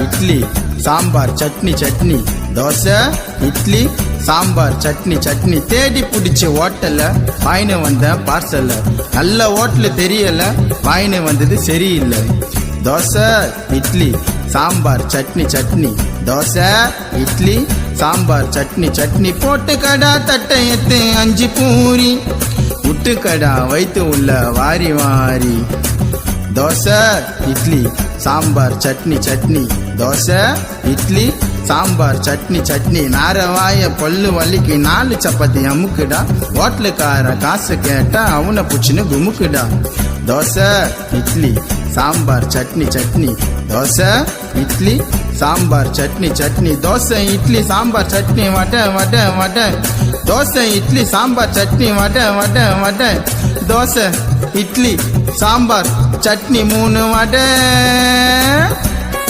இட்லி சாம்பார் சட்னி சட்னி, தோசை இட்லி சாம்பார் சட்னி சட்னி. தேடி பிடிச்ச ஹோட்டல்ல வாங்கினு வந்த பார்சல்ல, நல்ல ஹோட்டல் தெரியல வாங்கினு வந்தது சரியில்லை. தோசை இட்லி சாம்பார் சட்னி சட்னி, தோசை இட்லி சாம்பார் சட்னி சட்னி. போட்டு கடா தட்டை எத்து 5 பூரி, விட்டு கடா வைத்து உள்ள வாரி வாரி. தோசை இட்லி சாம்பார் சட்னி சட்னி, தோசை இட்லி சாம்பார் சட்னி சட்னி. நாரவாய பல்லு வலிக்கு 4 சப்பாத்தி அமுக்குடா, ஹோட்டலுக்கார காசு கேட்டா அவனை புச்சுன்னு குமுக்குடா. தோசை இட்லி சாம்பார் சட்னி சட்னி, தோசை இட்லி சாம்பார் சட்னி சட்னி. தோசை இட்லி சாம்பார் சட்னி வட வட வட, தோசை இட்லி சாம்பார் சட்னி வட வட வட. தோசை இட்லி சாம்பார் சட்னி 3 வடை.